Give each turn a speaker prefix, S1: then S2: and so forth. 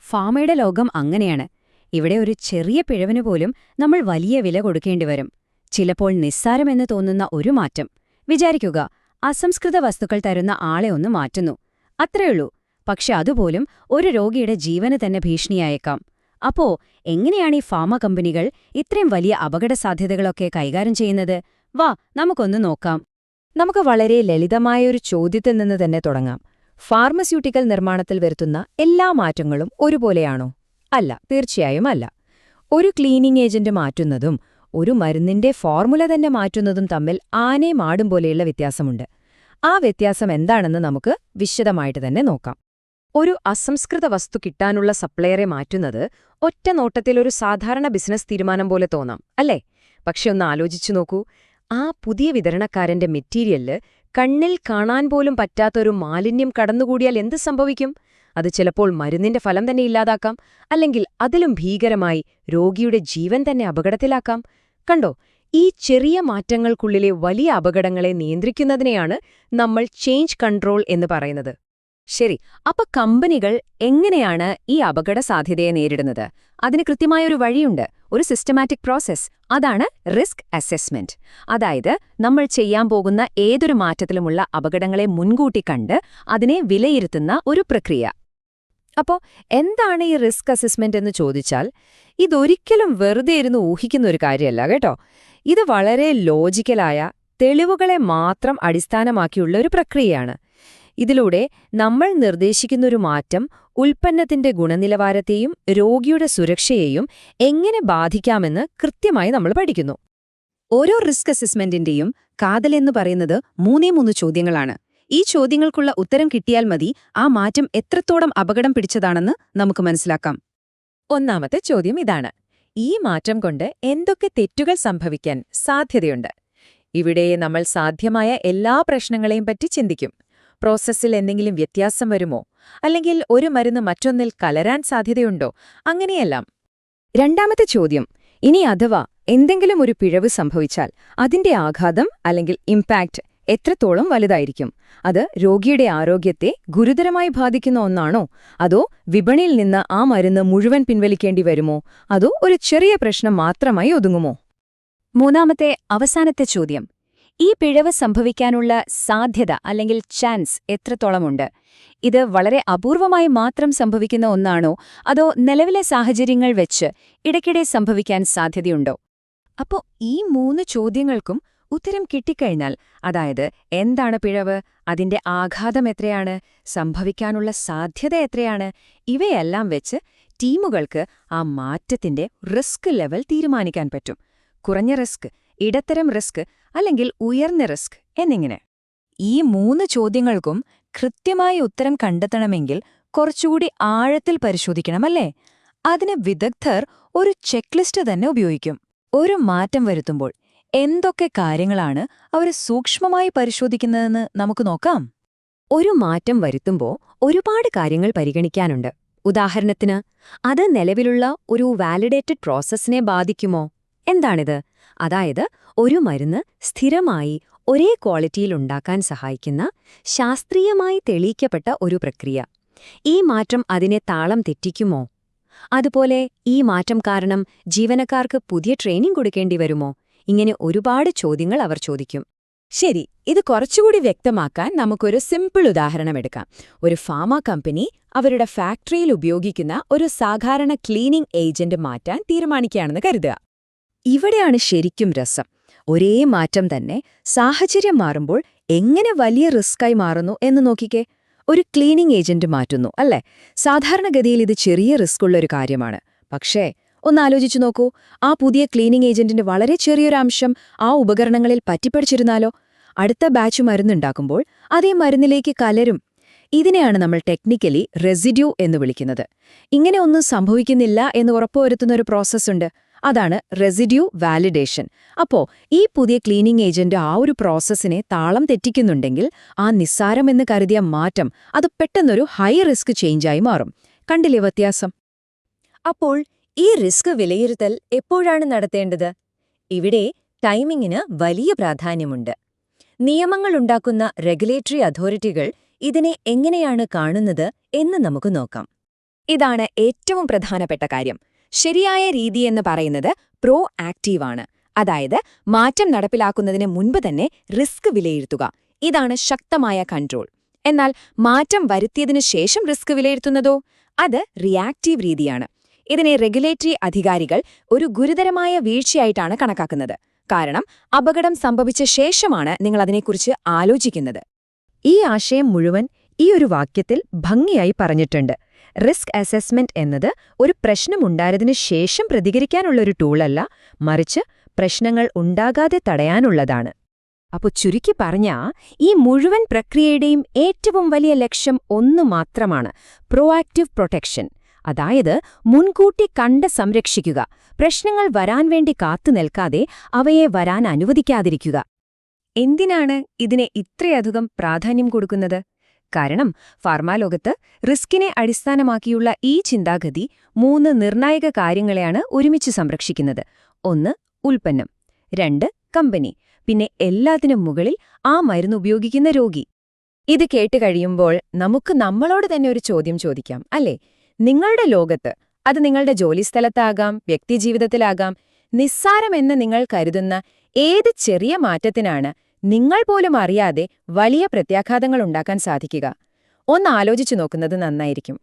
S1: ഫാമയുടെ ലോകം അങ്ങനെയാണ്. ഇവിടെ ഒരു ചെറിയ പിഴവിന് പോലും നമ്മൾ വലിയ വില കൊടുക്കേണ്ടി വരും. ചിലപ്പോൾ നിസ്സാരമെന്ന് തോന്നുന്ന ഒരു മാറ്റം. വിചാരിക്കുക, അസംസ്കൃത വസ്തുക്കൾ തരുന്ന ആളെ ഒന്ന് മാറ്റുന്നു. അത്രയുള്ളൂ. പക്ഷെ അതുപോലും ഒരു രോഗിയുടെ ജീവന് തന്നെ ഭീഷണിയായേക്കാം. അപ്പോ എങ്ങനെയാണ് ഈ ഫാമ കമ്പനികൾ ഇത്രയും വലിയ അപകടസാധ്യതകളൊക്കെ കൈകാര്യം ചെയ്യുന്നത്? വാ, നമുക്കൊന്ന് നോക്കാം.
S2: നമുക്ക് വളരെ ലളിതമായൊരു ചോദ്യത്തിൽ നിന്ന് തന്നെ തുടങ്ങാം. ഫാർമസ്യൂട്ടിക്കൽ നിർമ്മാണത്തിൽ വരുത്തുന്ന എല്ലാ മാറ്റങ്ങളും ഒരുപോലെയാണോ? അല്ല, തീർച്ചയായും അല്ല. ഒരു ക്ലീനിംഗ് ഏജന്റ് മാറ്റുന്നതും ഒരു മരുന്നിന്റെ ഫോർമുല തന്നെ മാറ്റുന്നതും തമ്മിൽ ആനേ മാടും പോലെയുള്ള വ്യത്യാസമുണ്ട്. ആ വ്യത്യാസം എന്താണെന്ന് നമുക്ക് വിശദമായിട്ട് തന്നെ നോക്കാം. ഒരു അസംസ്കൃത വസ്തു കിട്ടാനുള്ള സപ്ലയറെ മാറ്റുന്നത് ഒറ്റ നോട്ടത്തിലൊരു സാധാരണ ബിസിനസ് തീരുമാനം പോലെ തോന്നാം, അല്ലേ? പക്ഷെ ഒന്ന് ആലോചിച്ചു നോക്കൂ. ആ പുതിയ വിതരണക്കാരന്റെ മെറ്റീരിയലില് കണ്ണിൽ കാണാൻ പോലും പറ്റാത്തൊരു മാലിന്യം കടന്നുകൂടിയാൽ എന്ത് സംഭവിക്കും? അത് ചിലപ്പോൾ മരുന്നിന്റെ ഫലം തന്നെ ഇല്ലാതാക്കാം, അല്ലെങ്കിൽ അതിലും ഭീകരമായി രോഗിയുടെ ജീവൻ തന്നെ അപകടത്തിലാക്കാം. കണ്ടോ, ഈ ചെറിയ മാറ്റങ്ങൾക്കുള്ളിലെ വലിയ അപകടങ്ങളെ നിയന്ത്രിക്കുന്നതിനെയാണ് നമ്മൾ ചേഞ്ച് കൺട്രോൾ എന്ന് പറയുന്നത്. ശരി, അപ്പൊ കമ്പനികൾ എങ്ങനെയാണ് ഈ അപകട സാധ്യതയെ നേരിടുന്നത്? അതിന് കൃത്യമായൊരു വഴിയുണ്ട്, ഒരു സിസ്റ്റമാറ്റിക് പ്രോസസ്. അതാണ് റിസ്ക് അസസ്മെന്റ്. അതായത് നമ്മൾ ചെയ്യാൻ പോകുന്ന ഏതൊരു മാറ്റത്തിലുമുള്ള അപകടങ്ങളെ മുൻകൂട്ടി കണ്ട് അതിനെ വിലയിരുത്തുന്ന ഒരു പ്രക്രിയ. അപ്പോ എന്താണ് ഈ റിസ്ക് അസസ്മെന്റ് എന്ന് ചോദിച്ചാൽ, ഇതൊരിക്കലും വെറുതെ ഇരുന്ന് ഊഹിക്കുന്ന ഒരു കാര്യമല്ല കേട്ടോ. ഇത് വളരെ ലോജിക്കലായ തെളിവുകളെ മാത്രം അടിസ്ഥാനമാക്കിയുള്ള ഒരു പ്രക്രിയയാണ്. ഇതിലൂടെ നമ്മൾ നിർദ്ദേശിക്കുന്നൊരു മാറ്റം ഉൽപ്പന്നത്തിന്റെ ഗുണനിലവാരത്തെയും രോഗിയുടെ സുരക്ഷയെയും എങ്ങനെ ബാധിക്കാമെന്ന് കൃത്യമായി നമ്മൾ പഠിക്കുന്നു. ഓരോ റിസ്ക് അസസ്മെന്റിന്റെയും കാതലെന്ന് പറയുന്നത് 3 ചോദ്യങ്ങളാണ്. ഈ ചോദ്യങ്ങൾക്കുള്ള ഉത്തരം കിട്ടിയാൽ മതി ആ മാറ്റം എത്രത്തോളം അപകടം പിടിച്ചതാണെന്ന് നമുക്ക് മനസ്സിലാക്കാം. ഒന്നാമത്തെ ചോദ്യം ഇതാണ്: ഈ മാറ്റം കൊണ്ട് എന്തൊക്കെ തെറ്റുകൾ സംഭവിക്കാൻ സാധ്യതയുണ്ട്? ഇവിടെ നമ്മൾ സാധ്യമായ എല്ലാ പ്രശ്നങ്ങളെയും പറ്റി ചിന്തിക്കും. പ്രോസസ്സിൽ എന്തെങ്കിലും വ്യത്യാസം വരുമോ? അല്ലെങ്കിൽ ഒരു മരുന്ന് മറ്റൊന്നിൽ കലരാൻ സാധ്യതയുണ്ടോ? അങ്ങനെയെല്ലാം. രണ്ടാമത്തെ ചോദ്യം: ഇനി അഥവാ എന്തെങ്കിലും ഒരു പിഴവ് സംഭവിച്ചാൽ അതിന്റെ ആഘാതം അല്ലെങ്കിൽ ഇംപാക്റ്റ് എത്രത്തോളം വലുതായിരിക്കും? അത് രോഗിയുടെ ആരോഗ്യത്തെ ഗുരുതരമായി ബാധിക്കുന്ന ഒന്നാണോ? അതോ വിപണിയിൽ നിന്ന് ആ മരുന്ന് മുഴുവൻ പിൻവലിക്കേണ്ടി വരുമോ? അതോ ഒരു ചെറിയ പ്രശ്നം മാത്രമായി ഒതുങ്ങുമോ? മൂന്നാമത്തെ അവസാനത്തെ ചോദ്യം: ഈ പിഴവ് സംഭവിക്കാനുള്ള സാധ്യത അല്ലെങ്കിൽ ചാൻസ് എത്രത്തോളമുണ്ട്? ഇത് വളരെ അപൂർവമായി മാത്രം സംഭവിക്കുന്ന ഒന്നാണോ? അതോ നിലവിലെ സാഹചര്യങ്ങൾ വെച്ച് ഇടയ്ക്കിടെ സംഭവിക്കാൻ സാധ്യതയുണ്ടോ? അപ്പോൾ ഈ 3 ചോദ്യങ്ങൾക്കും ഉത്തരം കിട്ടിക്കഴിഞ്ഞാൽ, അതായത് എന്താണ് പിഴവ്, അതിന്റെ ആഘാതം എത്രയാണ്, സംഭവിക്കാനുള്ള സാധ്യത എത്രയാണ്, ഇവയെല്ലാം വെച്ച് ടീമുകൾക്ക് ആ മാറ്റത്തിന്റെ റിസ്ക് ലെവൽ തീരുമാനിക്കാൻ പറ്റും. കുറഞ്ഞ റിസ്ക്, ഇടത്തരം റിസ്ക്, അല്ലെങ്കിൽ ഉയർന്ന റിസ്ക് എന്നിങ്ങനെ. ഈ 3 ചോദ്യങ്ങൾക്കും കൃത്യമായി ഉത്തരം കണ്ടെത്തണമെങ്കിൽ കുറച്ചുകൂടി ആഴത്തിൽ പരിശോധിക്കണമല്ലേ? അതിന് വിദഗ്ധർ ഒരു ചെക്ക്ലിസ്റ്റ് തന്നെ ഉപയോഗിക്കും. ഒരു മാറ്റം വരുത്തുമ്പോൾ എന്തൊക്കെ കാര്യങ്ങളാണ് അവർ സൂക്ഷ്മമായി പരിശോധിക്കുന്നതെന്ന് നമുക്ക് നോക്കാം. ഒരു മാറ്റം വരുത്തുമ്പോൾ ഒരുപാട് കാര്യങ്ങൾ പരിഗണിക്കാനുണ്ട്. ഉദാഹരണത്തിന്, അത് നിലവിലുള്ള ഒരു വാലിഡേറ്റഡ് പ്രോസസ്സിനെ ബാധിക്കുമോ? എന്താണിത്? അതായത് ഒരു മരുന്ന് സ്ഥിരമായി ഒരേ ക്വാളിറ്റിയിൽ ഉണ്ടാക്കാൻ സഹായിക്കുന്ന ശാസ്ത്രീയമായി തെളിയിക്കപ്പെട്ട ഒരു പ്രക്രിയ. ഈ മാറ്റം അതിനെ താളം തെറ്റിക്കുമോ? അതുപോലെ ഈ മാറ്റം കാരണം ജീവനക്കാർക്ക് പുതിയ ട്രെയിനിംഗ് കൊടുക്കേണ്ടി വരുമോ? ഇങ്ങനെ ഒരുപാട് ചോദ്യങ്ങൾ അവർ ചോദിക്കും. ശരി, ഇത് കുറച്ചുകൂടി വ്യക്തമാക്കാൻ നമുക്കൊരു സിമ്പിൾ ഉദാഹരണമെടുക്കാം. ഒരു ഫാർമ കമ്പനി അവരുടെ ഫാക്ടറിയിൽ ഉപയോഗിക്കുന്ന ഒരു സാധാരണ ക്ലീനിംഗ് ഏജന്റ് മാറ്റാൻ തീരുമാനിക്കുകയാണെന്ന് കരുതുക. ഇവിടെയാണ് ശരിക്കും രസം. ഒരേ മാറ്റം തന്നെ സാഹചര്യം മാറുമ്പോൾ എങ്ങനെ വലിയ റിസ്ക്കായി മാറുന്നു എന്ന് നോക്കിക്കേ. ഒരു ക്ലീനിംഗ് ഏജന്റ് മാറ്റുന്നു, അല്ലേ? സാധാരണഗതിയിൽ ഇത് ചെറിയ റിസ്ക്കുള്ളൊരു കാര്യമാണ്. പക്ഷേ ഒന്നാലോചിച്ചു നോക്കൂ, ആ പുതിയ ക്ലീനിംഗ് ഏജന്റിന്റെ വളരെ ചെറിയൊരു അംശം ആ ഉപകരണങ്ങളിൽ പറ്റിപ്പടിച്ചിരുന്നാലോ? അടുത്ത ബാച്ച് മരുന്നുണ്ടാക്കുമ്പോൾ അതേ മരുന്നിലേക്ക് കലരും. ഇതിനെയാണ് നമ്മൾ ടെക്നിക്കലി റെസിഡ്യൂ എന്ന് വിളിക്കുന്നത്. ഇങ്ങനെ ഒന്നും സംഭവിക്കുന്നില്ല എന്ന് ഉറപ്പുവരുത്തുന്നൊരു പ്രോസസ്സുണ്ട്. അതാണ് റെസിഡ്യൂ വാലിഡേഷൻ. അപ്പോ ഈ പുതിയ ക്ലീനിംഗ് ഏജന്റ് ആ ഒരു പ്രോസസ്സിനെ താളം തെറ്റിക്കുന്നുണ്ടെങ്കിൽ ആ നിസ്സാരമെന്ന് കരുതിയ മാറ്റം അത് പെട്ടെന്നൊരു ഹൈ റിസ്ക് ചേഞ്ചായി മാറും. കണ്ടില്ലേ വ്യത്യാസം? അപ്പോൾ ഈ റിസ്ക് വിലയിരുത്തൽ എപ്പോഴാണ് നടത്തേണ്ടത്? ഇവിടെ ടൈമിങ്ങിന് വലിയ പ്രാധാന്യമുണ്ട്. നിയമങ്ങളുണ്ടാക്കുന്ന റെഗുലേറ്ററി അതോറിറ്റികൾ ഇതിനെ എങ്ങനെയാണ് കാണുന്നത് എന്ന് നമുക്ക് നോക്കാം. ഇതാണ് ഏറ്റവും പ്രധാനപ്പെട്ട കാര്യം. ശരിയായ രീതി എന്ന് പറയുന്നത് പ്രോ ആക്റ്റീവാണ്. അതായത് മാറ്റം നടപ്പിലാക്കുന്നതിന് മുൻപ് തന്നെ റിസ്ക് വിലയിരുത്തുക. ഇതാണ് ശക്തമായ കൺട്രോൾ. എന്നാൽ മാറ്റം വരുത്തിയതിനു ശേഷം റിസ്ക് വിലയിരുത്തുന്നതോ? അത് റിയാക്റ്റീവ് രീതിയാണ്. ഇതിനെ റെഗുലേറ്ററി അധികാരികൾ ഒരു ഗുരുതരമായ വീഴ്ചയായിട്ടാണ് കണക്കാക്കുന്നത്. കാരണം അപകടം സംഭവിച്ച ശേഷമാണ് നിങ്ങൾ അതിനെക്കുറിച്ച് ആലോചിക്കുന്നത്.
S1: ഈ ആശയം മുഴുവൻ ഈ ഒരു വാക്യത്തിൽ ഭംഗിയായി പറഞ്ഞിട്ടുണ്ട്. റിസ്ക് അസസ്മെന്റ് എന്നത് ഒരു പ്രശ്നമുണ്ടായതിനു ശേഷം പ്രതികരിക്കാനുള്ളൊരു ടൂളല്ല, മറിച്ച് പ്രശ്നങ്ങൾ ഉണ്ടാകാതെ തടയാനുള്ളതാണ്. അപ്പോൾ ചുരുക്കി പറഞ്ഞാ, ഈ മുഴുവൻ പ്രക്രിയയുടെയും ഏറ്റവും വലിയ ലക്ഷ്യം ഒന്നു മാത്രമാണ്: പ്രോആക്റ്റീവ് പ്രൊട്ടക്ഷൻ. അതായത് മുൻകൂട്ടി കണ്ട് സംരക്ഷിക്കുക, പ്രശ്നങ്ങൾ വരാൻ വേണ്ടി കാത്തുനിൽക്കാതെ അവയെ വരാൻ അനുവദിക്കാതിരിക്കുക. എന്തിനാണ് ഇതിനെ ഇത്രയധികം പ്രാധാന്യം കൊടുക്കുന്നത്? കാരണം ഫാർമാലോകത്ത് റിസ്കിനെ അടിസ്ഥാനമാക്കിയുള്ള ഈ ചിന്താഗതി 3 നിർണായക കാര്യങ്ങളെയാണ് ഒരുമിച്ച് സംരക്ഷിക്കുന്നത്. 1 ഉൽപ്പന്നം, 2 കമ്പനി, പിന്നെ എല്ലാത്തിനും മുകളിൽ ആ മരുന്ന് ഉപയോഗിക്കുന്ന രോഗി. ഇത് കേട്ടുകഴിയുമ്പോൾ നമുക്ക് നമ്മളോട് തന്നെ ഒരു ചോദ്യം ചോദിക്കാം, അല്ലേ? നിങ്ങളുടെ ലോകത്ത്, അത് നിങ്ങളുടെ ജോലിസ്ഥലത്താകാം, വ്യക്തിജീവിതത്തിലാകാം, നിസ്സാരമെന്ന് നിങ്ങൾ കരുതുന്ന ഏത് ചെറിയ മാറ്റത്തിനാണ് നിങ്ങൾ പോലും അറിയാതെ വലിയ പ്രത്യാഘാതങ്ങൾ ഉണ്ടാക്കാൻ സാധിക്കുക? ഒന്ന് ആലോചിച്ചു നോക്കുന്നത് നന്നായിരിക്കും.